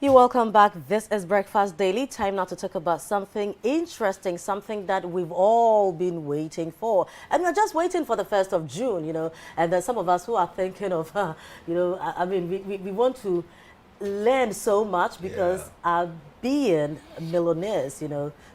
You're welcome back. This is Breakfast Daily. Time now to talk about something interesting, something that we've all been waiting for. And we're just waiting for the 1st of June, And there's some of us who are thinking of, I mean, we want to learn so much because our being millionaires,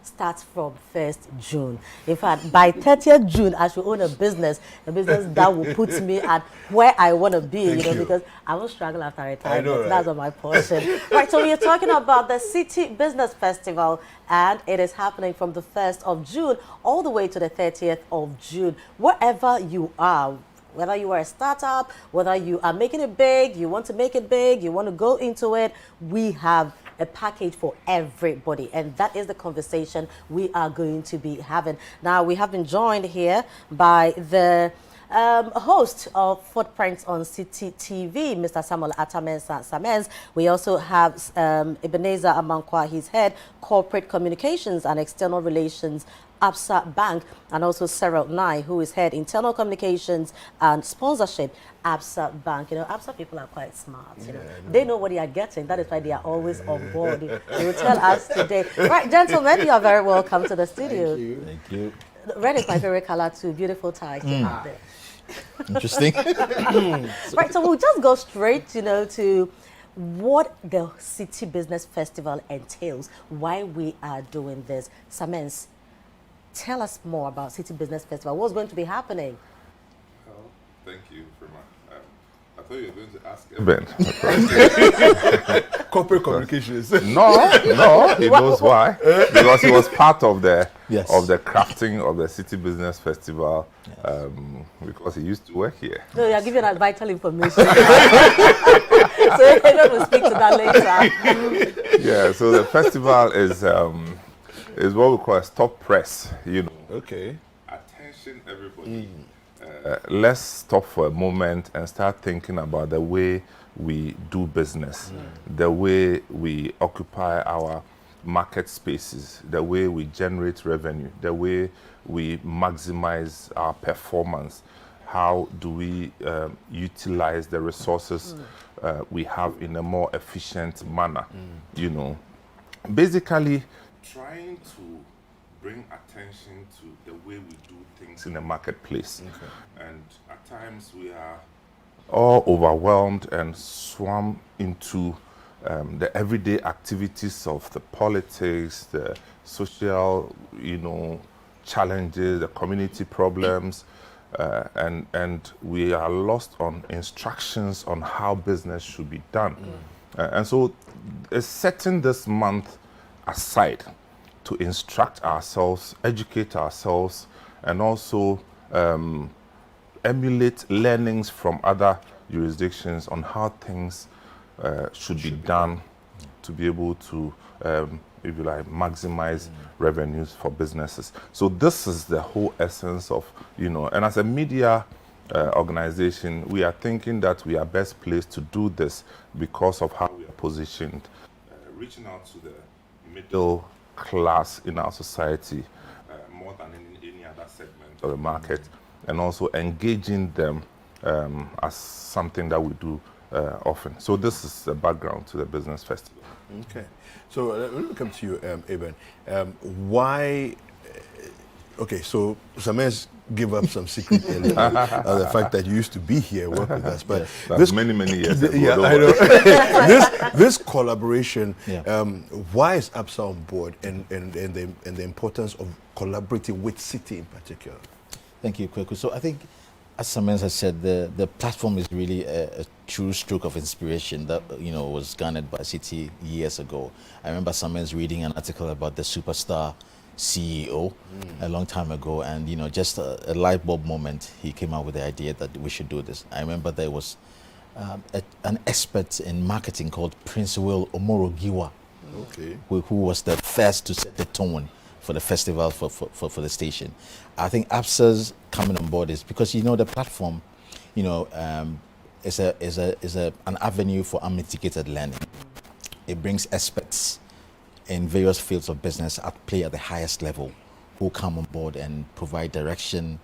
starts from 1st June. In fact, by 30th June, I should own a business that will put me at where I want to be, because I won't struggle after retirement. I know, right? That's not my portion. Right, so we are talking about the Citi Business Festival, and it is happening from the 1st of June all the way to the 30th of June. Wherever you are, whether you are a startup, whether you are making it big, you want to make it big, you want to go into it, we have a package for everybody. And that is the conversation we are going to be having. Now, we have been joined here by the host of Footprints on Citi TV, Mr. Samuel Samens. We also have Ebenezer Amankwa, his head corporate communications and external relations, Absa Bank, and also Cyril Nai, who is head internal communications and sponsorship, Absa Bank. Absa people are quite smart. They know what they are getting. That is why they are always on board. They will tell us today. Right, gentlemen, you are very welcome to the studio. Thank you. Thank you. Red is my favorite color too. Beautiful tie. Interesting. Right, so we'll just go straight, to what the Citi Business Festival entails, why we are doing this. Samens, tell us more about Citi Business Festival. What's going to be happening? Well, thank you very much. I thought you were going to ask Ben. Corporate communications. No, he knows why. Because he was part of the Yes. of the crafting of the Citi Business Festival. Because he used to work here. No, you're giving us vital information. So we're going to speak to that later. Yeah, so the festival is what we call a stop press, Okay. Attention, everybody. Let's stop for a moment and start thinking about the way we do business, the way we occupy our market spaces, the way we generate revenue, the way we maximize our performance. How do we utilize the resources we have in a more efficient manner? Basically trying to bring attention to the way we do things in the marketplace. And at times we are all overwhelmed and swam into the everyday activities of the politics, the social, challenges, the community problems, and we are lost on instructions on how business should be done. And so setting this month aside to instruct ourselves, educate ourselves, and also emulate learnings from other jurisdictions on how things should be done to be able to, if you like, maximize revenues for businesses. So this is the whole essence of, and as a media organization, we are thinking that we are best placed to do this because of how we are positioned, reaching out to the middle class in our society more than in any other segment of the market, and also engaging them as something that we do often. So this is the background to the business festival. Okay. So let me come to you, Eben. Why? Okay, so Samens gave up some secret earlier the fact that you used to be here, work with us, but That's many years ago. Yeah, I know. this collaboration. Why is Absa on board, and the importance of collaborating with Citi in particular? Thank you, Kweku. So I think, as Samens has said, the platform is really a true stroke of inspiration that was garnered by Citi years ago. I remember Samens reading an article about the superstar CEO a long time ago, and just a light bulb moment, he came out with the idea that we should do this. I remember there was an expert in marketing called Prince Will Omorogiwa, who was the first to set the tone for the festival for the station. I think Absa's coming on board is because the platform, is an avenue for unmitigated learning. It brings experts in various fields of business at play at the highest level who come on board and provide direction,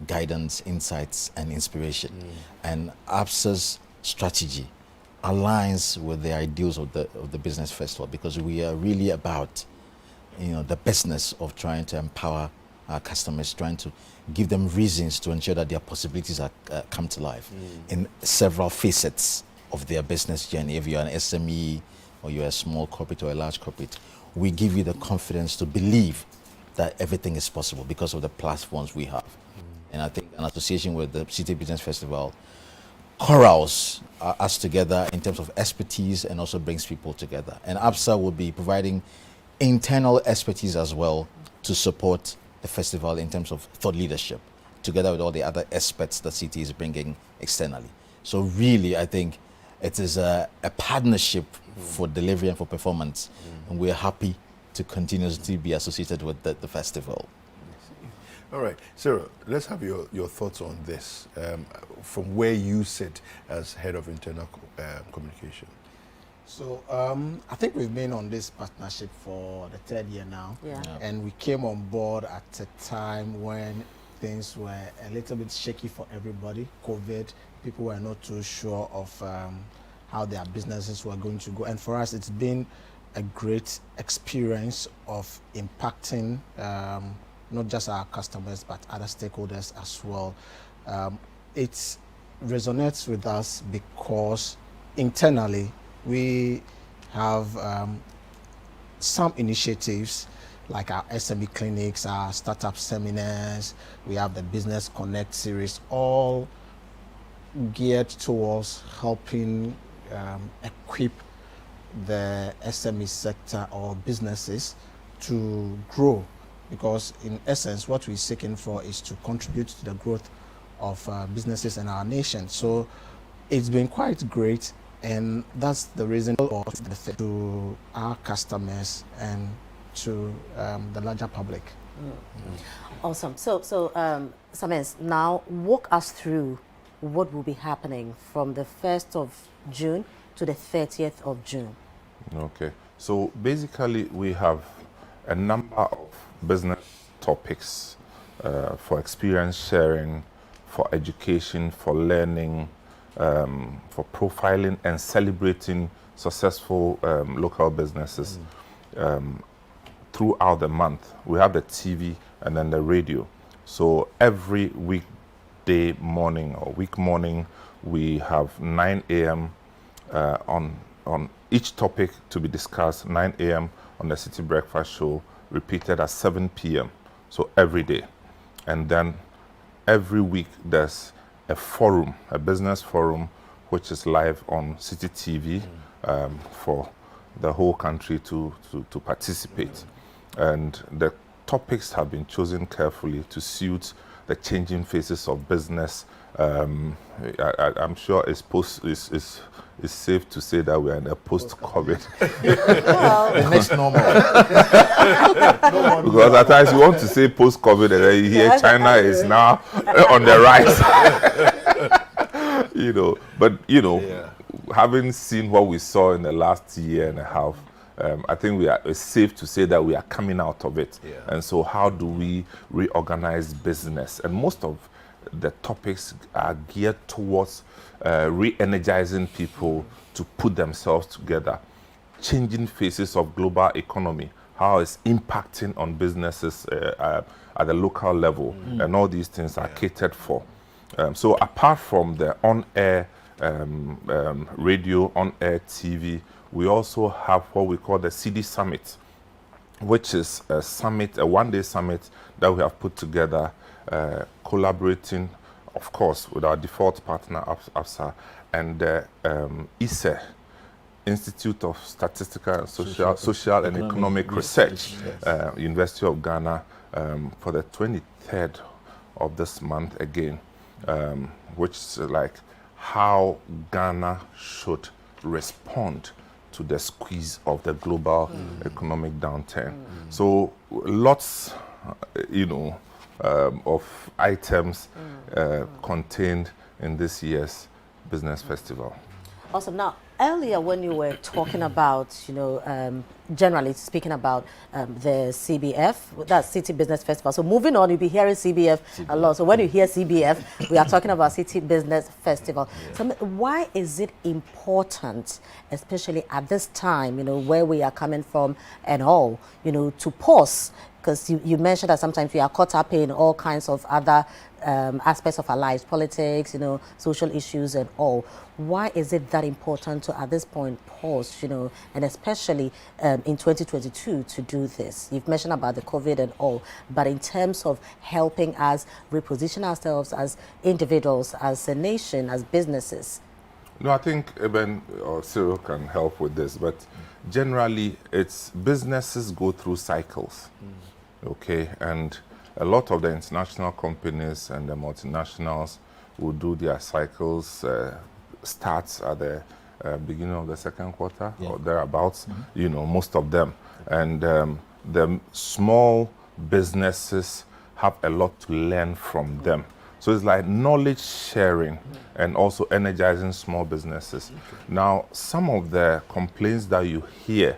guidance, insights, and inspiration. And Absa's strategy aligns with the ideals of the business festival, because we are really about, the business of trying to empower our customers, trying to give them reasons to ensure that their possibilities are come to life in several facets of their business journey. If you're an SME or you're a small corporate or a large corporate, we give you the confidence to believe that everything is possible because of the platforms we have. And I think an association with the Citi Business Festival corrals us together in terms of expertise and also brings people together. And Absa will be providing internal expertise as well to support the festival in terms of thought leadership, together with all the other experts that Citi is bringing externally. So really, I think it is a partnership for delivery and for performance, and we're happy to continuously be associated with the festival. All right, Sarah, let's have your thoughts on this from where you sit as head of internal communication. So I think we've been on this partnership for the third year now, and we came on board at a time when things were a little bit shaky for everybody. COVID, people were not too sure of how their businesses were going to go, and for us it's been a great experience of impacting not just our customers but other stakeholders as well. It resonates with us because internally we have some initiatives like our SME clinics, our startup seminars, we have the Business Connect series, all geared towards helping equip the SME sector or businesses to grow, because in essence what we're seeking for is to contribute to the growth of businesses in our nation. So it's been quite great, and that's the reason for to our customers and to the larger public. Awesome. So Samens, now walk us through what will be happening from the 1st of June to the 30th of June. Okay. So basically we have a number of business topics for experience sharing, for education, for learning, for profiling and celebrating successful local businesses throughout the month. We have the TV and then the radio. So every weekday morning or week morning, we have 9 a.m. On each topic to be discussed, 9 a.m. on the Citi Breakfast Show, repeated at 7 p.m. So every day. And then every week there's a forum, a business forum, which is live on Citi TV for the whole country to participate. And the topics have been chosen carefully to suit the changing phases of business. I'm sure it's safe to say that we are in a post-COVID. The next normal. Because at times you want to say post-COVID and then you hear China is now on the rise. Having seen what we saw in the last year and a half, I think it's safe to say that we are coming out of it. Yeah. And so how do we reorganize business? And most of the topics are geared towards re-energizing people to put themselves together, changing phases of global economy, how it's impacting on businesses at the local level, and all these things are catered for. So apart from the on-air radio, on-air TV, we also have what we call the Citi Summit, which is a summit, a one-day summit that we have put together, collaborating, of course, with our default partner, Absa, and the ISE, Institute of Statistical and Social and Economic Research, University of Ghana, for the 23rd of this month again, which is like how Ghana should respond to the squeeze of the global economic downturn. So lots, of items contained in this year's business festival. Awesome. Now, earlier when you were talking about, generally speaking about the CBF, that's City Business Festival. So moving on, you'll be hearing CBF a lot. So when you hear CBF, we are talking about City Business Festival. Yeah. So why is it important, especially at this time, where we are coming from and all, to pause? Because you mentioned that sometimes we are caught up in all kinds of other aspects of our lives, politics, social issues and all. Why is it that important to, at this point, pause, and especially in 2022 to do this? You've mentioned about the COVID and all, but in terms of helping us reposition ourselves as individuals, as a nation, as businesses. No, I think Eben or Cyril can help with this, but generally, it's businesses go through cycles, okay? And a lot of the international companies and the multinationals will do their cycles, starts at the beginning of the second quarter or thereabouts, most of them. And the small businesses have a lot to learn from them. So it's like knowledge sharing and also energizing small businesses. Now, some of the complaints that you hear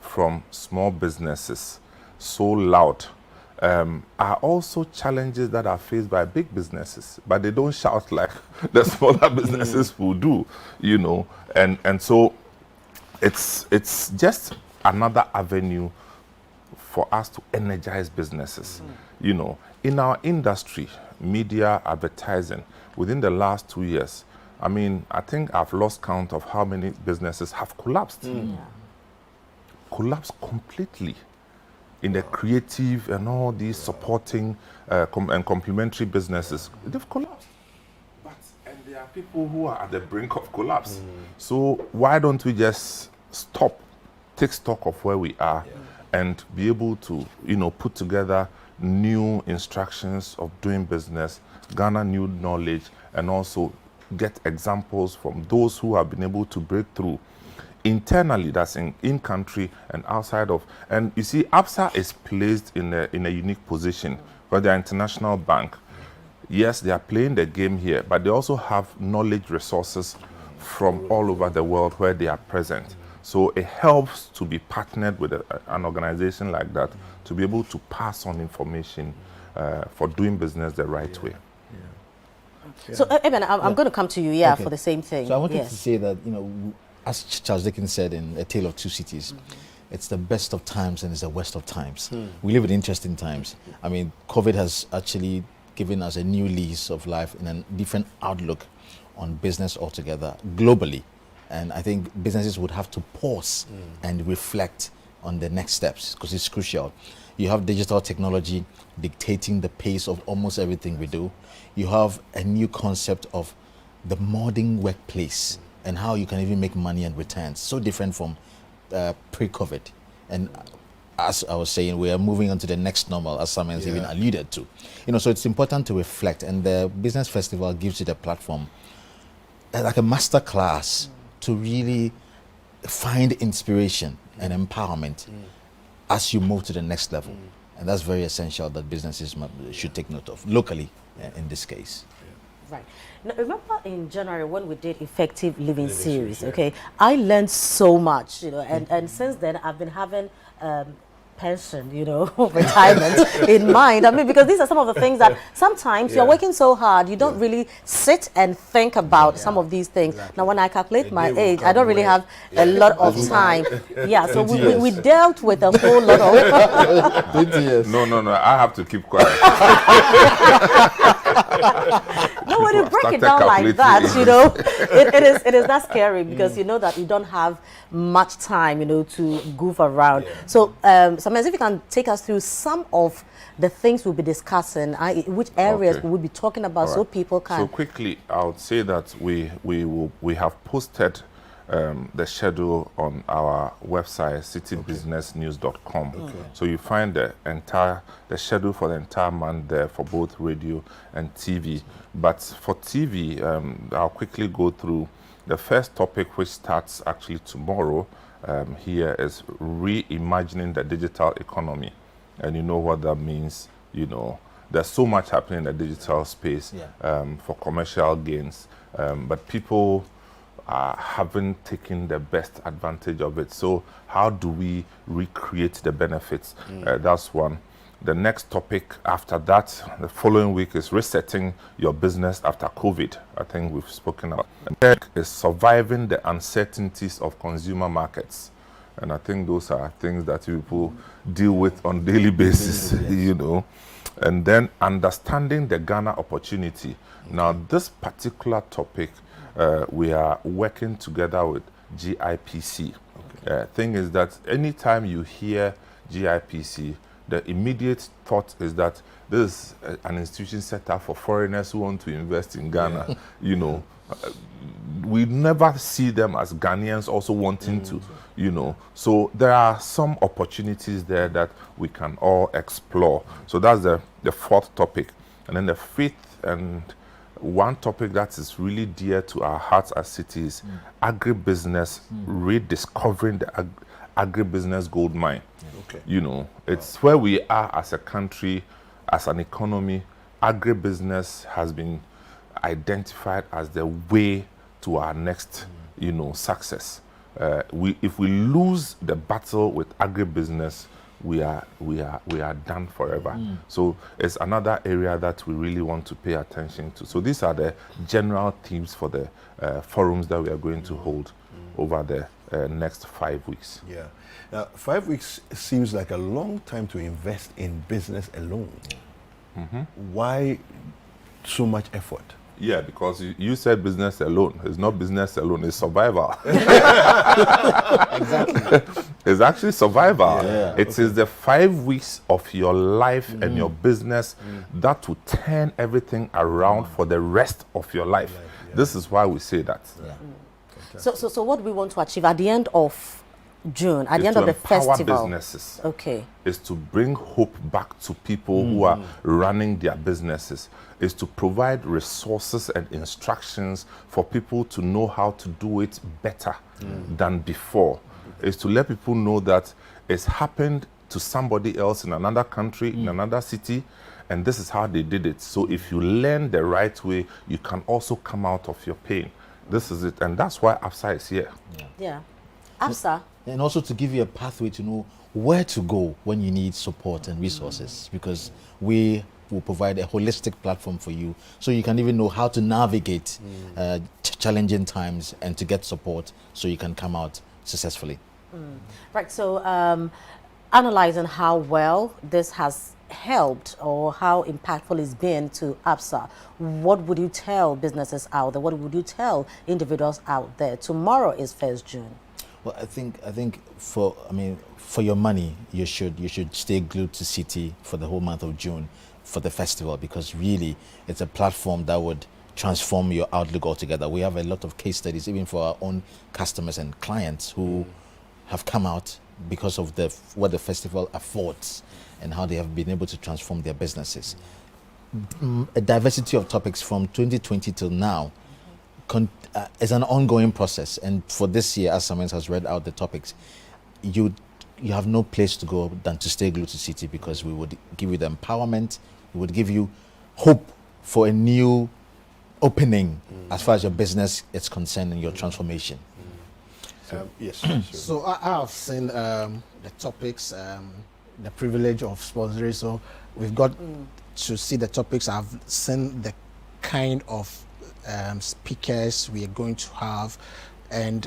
from small businesses so loud are also challenges that are faced by big businesses, but they don't shout like the smaller businesses will do, and so it's just another avenue for us to energize businesses. In our industry, media, advertising, within the last 2 years, I think I've lost count of how many businesses have collapsed. Collapsed completely. In the creative and all these supporting and complementary businesses, they've collapsed. And there are people who are at the brink of collapse. So why don't we just stop, take stock of where we are, and be able to, put together new instructions of doing business, garner new knowledge, and also get examples from those who have been able to break through internally, that's in country and outside of. And you see, Absa is placed in a unique position, where they're an international bank. Yes, they are playing the game here, but they also have knowledge resources from all over the world where they are present. So it helps to be partnered with an organization like that to be able to pass on information for doing business the right way. So, Eben, I'm going to come to you, for the same thing. So I wanted to say that, as Charles Dickens said in A Tale of Two Cities, it's the best of times and it's the worst of times. We live in interesting times. COVID has actually given us a new lease of life and a different outlook on business altogether, globally. And I think businesses would have to pause and reflect on the next steps, because it's crucial. You have digital technology dictating the pace of almost everything we do. You have a new concept of the modern workplace and how you can even make money and returns. So different from pre-COVID. And as I was saying, we are moving on to the next normal, as Simon has even alluded to. So it's important to reflect, and the Business Festival gives you the platform, like a master class, to really find inspiration and empowerment as you move to the next level. And that's very essential that businesses should take note of, locally in this case. Right. Now, remember in January when we did Effective Living Series, okay? I learned so much, and since then I've been having pension, retirement in mind. Because these are some of the things that sometimes you're working so hard, you don't really sit and think about some of these things. Exactly. Now, when I calculate my age, I don't really have a lot of time. So we dealt with a whole lot of... No, I have to keep quiet. No, when you break it down like that, it is that scary, because you know that you don't have much time, to goof around. So, sometimes if you can take us through some of the things we'll be discussing, which areas we'll be talking about, so people can. So quickly, I would say that we have posted the schedule on our website, citybusinessnews.com. So you find the schedule for the entire month there for both radio and TV. But for TV, I'll quickly go through the first topic, which starts actually tomorrow. Here is reimagining the digital economy, and you know what that means. There's so much happening in the digital space for commercial gains, but people haven't taken the best advantage of it. So how do we recreate the benefits? That's one. The next topic after that, the following week, is resetting your business after COVID. I think we've spoken about. And third is surviving the uncertainties of consumer markets. And I think those are things that people deal with on a daily basis, you know. And then understanding the Ghana opportunity. Now, this particular topic, we are working together with GIPC. Thing is that anytime you hear GIPC, the immediate thought is that this is an institution set up for foreigners who want to invest in Ghana. You know, we never see them as Ghanaians also wanting to, you know. So there are some opportunities there that we can all explore. So that's the fourth topic. And then the fifth and one topic that is really dear to our hearts as Citi is agribusiness, rediscovering the agribusiness gold mine. You know, it's where we are as a country, as an economy. Agribusiness has been identified as the way to our next, you know, success. If we lose the battle with agribusiness, we are done forever. So it's another area that we really want to pay attention to. So these are the general themes for the forums that we are going to hold over the next 5 weeks. Yeah. Now, 5 weeks seems like a long time to invest in business alone. Why so much effort? Yeah, because you said business alone. It's not business alone, it's survival. Exactly. It's actually survival. Yeah. It is the 5 weeks of your life and your business that will turn everything around for the rest of your life. This is why we say that. So what do we want to achieve at the end of June, at the end to of the empower festival? businesses. Okay. Is to bring hope back to people who are running their businesses. Is to provide resources and instructions for people to know how to do it better than before. Is to let people know that it's happened to somebody else in another country, in another city, and this is how they did it. So if you learn the right way, you can also come out of your pain. This is it, and that's why Absa is here. Yeah. Absa. And also to give you a pathway to know where to go when you need support and resources, because we will provide a holistic platform for you so you can even know how to navigate challenging times and to get support so you can come out successfully. Right, so analyzing how well this has helped or how impactful it's been to Absa, what would you tell businesses out there? What would you tell individuals out there? Tomorrow is 1st June. Well, I think for your money, you should stay glued to Citi for the whole month of June for the festival, because really it's a platform that would transform your outlook altogether. We have a lot of case studies, even for our own customers and clients who have come out because of what the festival affords and how they have been able to transform their businesses. A diversity of topics from 2020 till now is an ongoing process, and for this year, as Samuel has read out the topics, you have no place to go than to stay glued to Citi, because we would give you the empowerment, we would give you hope for a new opening as far as your business is concerned and your transformation. Yes. Sure. So I have seen the topics, the privilege of sponsoring. So we've got to see the topics. I've seen the kind of speakers we are going to have, and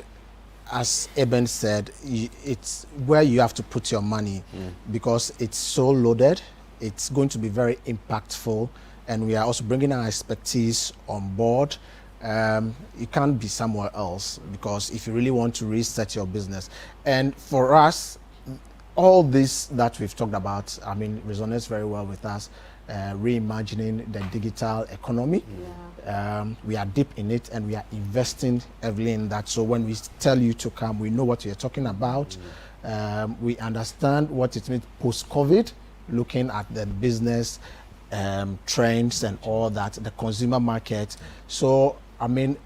as Eben said, it's where you have to put your money, because it's so loaded. It's going to be very impactful, and we are also bringing our expertise on board. You can't be somewhere else, because if you really want to reset your business, and for us, all this that we've talked about, resonates very well with us. Reimagining the digital economy. We are deep in it, and we are investing heavily in that. So when we tell you to come, we know what you're talking about. We understand what it means post-COVID, looking at the business trends and all that, the consumer market. So,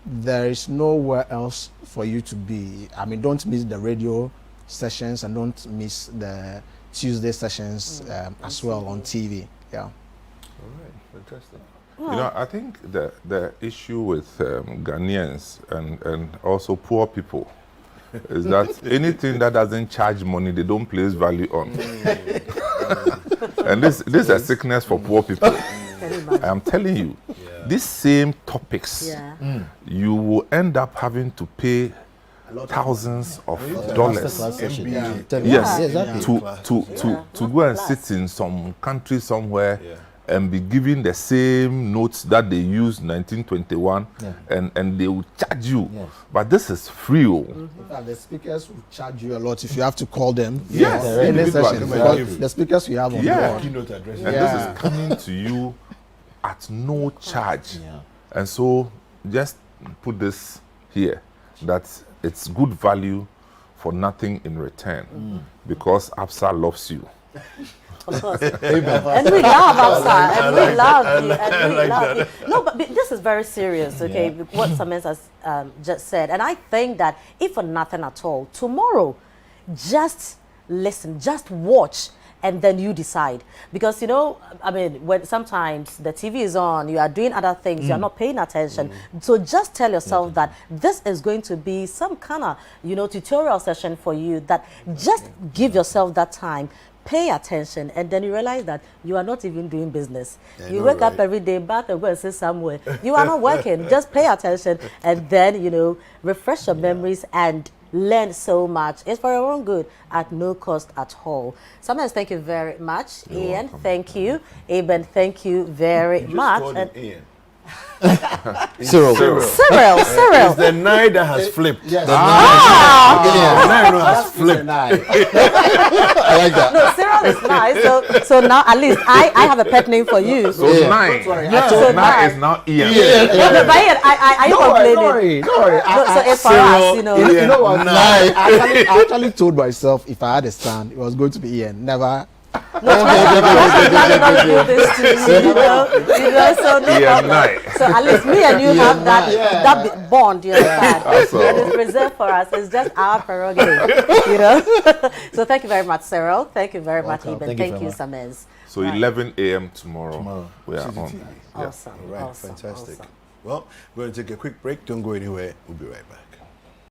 there is nowhere else for you to be. Don't miss the radio sessions, and don't miss the Tuesday sessions as well on TV. Yeah. All right, fantastic. You know, I think the issue with Ghanaians and also poor people is that anything that doesn't charge money, they don't place value on. And this is a sickness for poor people. I am telling you, these same topics, you will end up having to pay thousands of dollars. Yes, exactly. To go and sit in some country somewhere and be given the same notes that they used 1921, and they will charge you. But this is free. In fact, the speakers will charge you a lot if you have to call them. Yes, in this session, because the speakers we have on board. Keynote address. And this is coming to you at no charge. And so just put this here, that it's good value for nothing in return, because Absa loves you. Of course. And we love Absa, and we love you, and we love you. No, but this is very serious, okay, what Samens has just said. And I think that if for nothing at all, tomorrow, just listen, just watch, and then you decide. Because, you know, I mean, when sometimes the TV is on, you are doing other things, you are not paying attention. So just tell yourself that this is going to be some kind of, you know, tutorial session for you, that just give yourself that time, pay attention, and then you realize that you are not even doing business. You wake up every day, bath and go and sit somewhere. You are not working. Just pay attention, and then, you know, refresh your memories and learn so much. It's for your own good at no cost at all. Samens, thank you very much. Ian, thank you. Eben, thank you very much. And Ian. Cyril. It's the nine that has flipped. Yes. The nine has flipped. I like that. No, Cyril is nice. So now at least I have a pet name for you. So nine. So Nine is now Ian. No, but Ian, I complaining. Don't worry. So it's for us, you know. You know what? I actually told myself if I had a stand, it was going to be Ian. Never. So no problem. So at least me and you have that bond, you understand? And it's reserved for us. It's just our prerogative, you know. So thank you very much, Cyril. Thank you very much, Eben. Thank you, Samens. So 11 a.m. tomorrow. We are Citi on. TV. Yes. Awesome. All right, Awesome. fantastic. Awesome. Well, we're going to take a quick break. Don't go anywhere. We'll be right back.